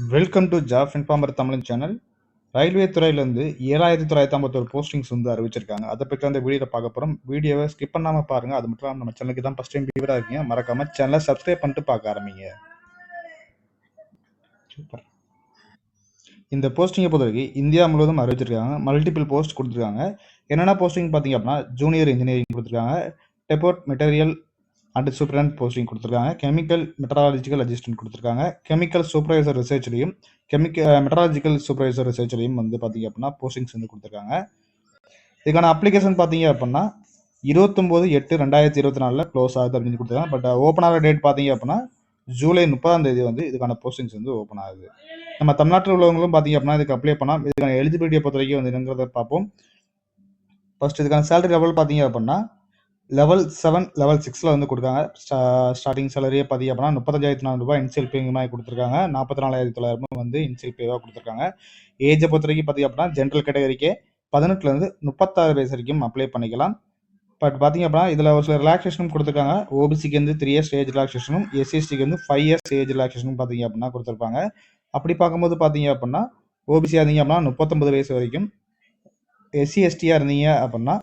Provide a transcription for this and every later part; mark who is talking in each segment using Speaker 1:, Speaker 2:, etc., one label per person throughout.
Speaker 1: Welcome to Job Informer Tamil channel. Railway துறையிலேருந்து 7951 postings வந்து அறிவிச்சிருக்காங்க. அதை பற்றி அந்த வீடியோவில் பார்க்க போகிறோம். வீடியோவை ஸ்கிப் பண்ணாமல் பாருங்கள். அது மட்டும் இல்லாமல் நம்ம சேனலுக்கு தான் ஃபஸ்ட் டைம் வியூவராக இருக்கீங்க, மறக்காமல் சேனலை சப்ஸ்கிரைப் பண்ணிட்டு பார்க்க ஆரம்பிங்க. சூப்பர். இந்த போஸ்டிங்கை பொறுத்தவரைக்கும் இந்தியா முழுவதும் அறிவிச்சிருக்காங்க. மல்டிபிள் போஸ்ட் கொடுத்துருக்காங்க. என்னென்ன போஸ்டிங் பார்த்தீங்க அப்படின்னா, ஜூனியர் இன்ஜினியரிங் கொடுத்துருக்காங்க, டெப்போர்ட் மெட்டீரியல் அண்ட் சூப்பரண்ட் போஸ்டிங் கொடுத்துருக்காங்க, கெமிக்கல் மெட்ராலஜிக்கல் அசிஸ்டன்ட் கொடுத்துருக்காங்க, கெமிக்கல் சூப்பர்வைசர் ரிசர்ச்லையும் மெட்ராலஜிக்கல் சூப்பர்வைசர் ரிசர்ச்லையும் வந்து பார்த்தீங்க அப்படின்னா போஸ்டிங்ஸ் வந்து கொடுத்துருக்காங்க. இதுக்கான அப்ளிகேஷன் பார்த்தீங்க அப்படின்னா 29/8/2024 க்ளோஸ் ஆகுது அப்படின்னு கொடுத்துருக்காங்க. பட் ஓப்பன் ஆகிற டேட் பார்த்தீங்க அப்படின்னா ஜூலை 30 வந்து இதுக்கான போஸ்டிங்ஸ் வந்து ஓப்பன் ஆகுது. நம்ம தமிழ்நாட்டில் உள்ளவங்களும் பார்த்தீங்க அப்படின்னா இதுக்கு அப்ளை பண்ணலாம். இதுக்கான எலிஜிபிலிட்டியை பொறுத்த வரைக்கும் வந்து என்னங்கிறத பார்ப்போம். ஃபர்ஸ்ட் இதுக்கான சேலரி லெவல் பார்த்தீங்க அப்படின்னா லெவல் 7 லெவல் 6 வந்து கொடுக்காங்க. ஸ்டார்டிங் சேலரியே பார்த்தீங்க அப்படின்னா 35,400 இன்சியல் பேமெண்ட் கொடுத்துருக்காங்க. 44,900 வந்து இன்சியல் பேவாக கொடுத்துருக்காங்க. ஏஜை பொறுத்த வரைக்கும் பார்த்தீங்க அப்படின்னா ஜென்ரல் கேட்டகரிக்கே 18 36 வயசு வரைக்கும் அப்ளை பண்ணிக்கலாம். பட் பார்த்தீங்க அப்படின்னா இதில் ஒரு சில ரிலாக்ஸேஷனும் கொடுத்துருக்காங்க. ஓபிசிக்கு வந்து 3 இயர்ஸ் ஏஜ் ரிலாக்ஸேஷனும், எஸ்சிஎஸ்டிக்கு வந்து 5 இயர்ஸ் ஏஜ் ரிலாக்ஸேஷனும் பார்த்தீங்க அப்படின்னா கொடுத்துருப்பாங்க. அப்படி பார்க்கும்போது பார்த்தீங்க அப்படின்னா ஓபிசியாக இருந்தீங்க அப்படின்னா 39 வயசு வரைக்கும், எஸ்சிஎஸ்டியாக இருந்தீங்க அப்படின்னா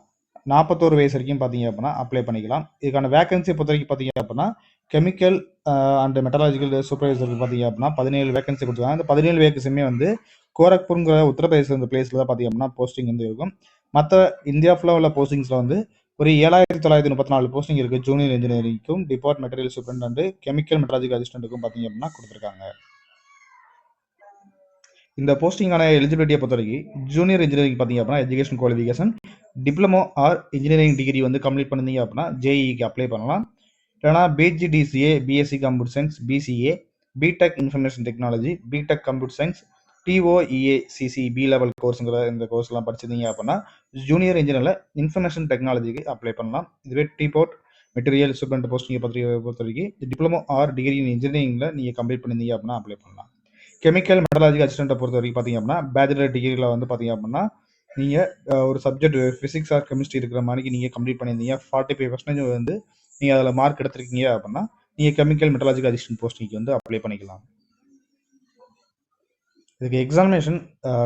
Speaker 1: 41 வயசு வரைக்கும் பார்த்தீங்க அப்படின்னா அப்ளை பண்ணிக்கலாம். இதுக்கான வேகன்சி பொறுத்த வரைக்கும் பார்த்தீங்க அப்படின்னா கெமிக்கல் அண்ட் மெட்டலாஜிக்கல் சூப்பர்வைசருக்கு பார்த்தீங்க அப்படின்னா 17 வேகன்சி கொடுத்துருக்காங்க. அந்த 17 வேகன்சியுமே வந்து கோரக்பூர்ங்கிற உத்தரப்பிரதேச இந்த பிளேஸில் தான் பார்த்தீங்க அப்படின்னா போஸ்டிங் வந்து இருக்கும். மற்ற இந்தியா ஃபுல்லாக உள்ள போஸ்டிங்ஸில் வந்து ஒரு 7,934 போஸ்டிங் இருக்குது. ஜூனியர் இன்ஜினியரிங்க்கும் depot material superintendent and chemical metallurgical அசிஸ்டண்ட்டுக்கும் பார்த்தீங்க அப்படின்னா கொடுத்துருக்காங்க. இந்த போஸ்டிங்கான எலிஜிபிலிட்டியை பொறுத்த வரைக்கும் ஜூனியர் இன்ஜினியரிங் பார்த்தீங்க அப்படின்னா education qualification diploma or engineering degree வந்து கம்ப்ளீட் பண்ணிங்க அப்படின்னா ஜேஇக்கு அப்ளை பண்ணலாம். இல்லைனா PGDCA, BSc computer science, BCA, BTech information technology, BTech computer science, DOEACC B level கோர்ஸுங்கிற இந்த கோர்ஸ்லாம் படிச்சிருந்தீங்க அப்படின்னா ஜூனியர் இன்ஜினியரில் இன்ஃபர்மேஷன் டெக்னாலஜிக்கு அப்ளை பண்ணலாம். இதுவே டிபோர்ட் மெட்டீரியல் சூப்பரண்ட் போஸ்டிங்கை பொறுத்த வரைக்கும் டிப்ளமோ ஆர் டிகிரி இன் இன்ஜினியரிங்கில் நீங்கள் கம்ப்ளீட் பண்ணியிருந்தீங்க அப்படின்னா அப்ளை பண்ணலாம். கெமிக்கல் மெட்டலாஜிக்கல் அசிஸ்டண்ட்டை பொறுத்த வரைக்கும் பார்த்தீங்க அப்படின்னா பேச்சுலர் டிகிரியில் வந்து பார்த்தீங்க அப்படின்னா நீங்கள் ஒரு சப்ஜெக்ட் ஃபிசிக்ஸ் ஆர் கெமிஸ்ட்ரி இருக்கிற மாதிரி நீங்கள் கம்ப்ளீட் பண்ணியிருந்தீங்க, 45% வந்து நீங்கள் அதில் மார்க் எடுத்திருக்கீங்க அப்படின்னா நீங்கள் கெமிக்கல் மெட்டலாஜிக்கல் அசிஸ்டன்ட் போஸ்டிங்க்கு வந்து அப்ளை பண்ணிக்கலாம். இதுக்கு எக்ஸாமினேஷன்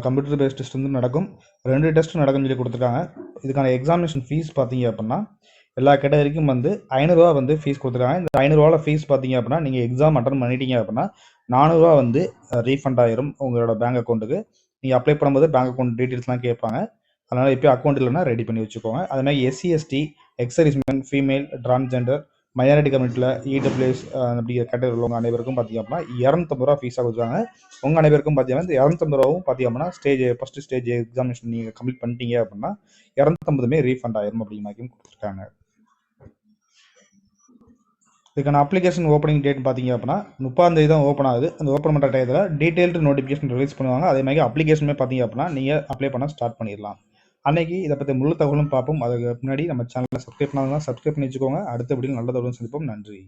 Speaker 1: கம்ப்யூட்டர் பேஸ்ட் டெஸ்ட் வந்து நடக்கும். 2 டெஸ்ட் நடக்கும்னு சொல்லி கொடுத்துருக்காங்க. இதுக்கான எக்ஸாமினேஷன் ஃபீஸ் பார்த்தீங்க அப்படின்னா எல்லா கேட்டகரிக்கும் வந்து 500 ரூபா வந்து ஃபீஸ் கொடுத்துருக்காங்க. இந்த 500 ரூபாவில் ஃபீஸ் பார்த்தீங்க அப்படின்னா நீங்கள் எக்ஸாம் அட்டன் பண்ணிட்டீங்க அப்படின்னா 400 ரூபா வந்து ரீஃபண்ட் ஆயிரும் உங்களோட பேங்க் அக்கௌண்ட்டுக்கு. நீங்கள் அப்ளை பண்ணும்போது பேங்க் அக்கௌண்ட் டீட்டெயில்ஸ்லாம் கேட்பாங்க. அதனால் இப்போ அக்கௌண்ட் இல்லைன்னா ரெடி பண்ணி வச்சுக்கோங்க. அது மாதிரி SC ST, ex-servicemen, female, transgender, minority கம்யூனிட்டியில் இடபிள்யூஎஸ் அப்படி கேட்டகரி உள்ளவங்க அனைவருக்கும் பார்த்தீங்க அப்படின்னா 250 ரூபா ஃபீஸாக கொடுத்துருக்காங்க. உங்கள் அனைவருக்கும் பார்த்தீங்கன்னா இந்த 250 ரூபாவும் பார்த்தீங்க அப்படின்னா ஃபஸ்ட்டு ஸ்டேஜ் எக்ஸாமினேஷன் நீங்கள் கம்ப்ளீட் பண்ணிட்டீங்க அப்படின்னா 250 ரீஃபண்ட் ஆயிரும் அப்படிங்கிற மாதிரி கொடுத்துருக்காங்க. இதுக்கான அப்ளிகேஷன் ஓப்பனிங் டேட் பார்த்தீங்க அப்படின்னா 30 தான் ஓப்பன் ஆகுது. அந்த ஓப்பன் பண்ணுற டயத்தில் டீட்டெயில்டு நோட்டிஃபிகேஷன் ரிலீஸ் பண்ணுவாங்க. அதே மாதிரி அப்ளிகேஷனுமே பார்த்தீங்க அப்படின்னா நீங்கள் அப்ளை பண்ண ஸ்டார்ட் பண்ணிடலாம். அன்னைக்கு இதை பற்றி முழு தகவலும் பார்ப்போம். அதுக்கு முன்னாடி நம்ம சேனலில் சப்ஸ்கிரைப் பண்ணாதான் சப்ஸ்கிரைப் பண்ணி வச்சுக்கோங்க. அடுத்த வீடியோ நல்ல தகவலும் சந்திப்போம். நன்றி.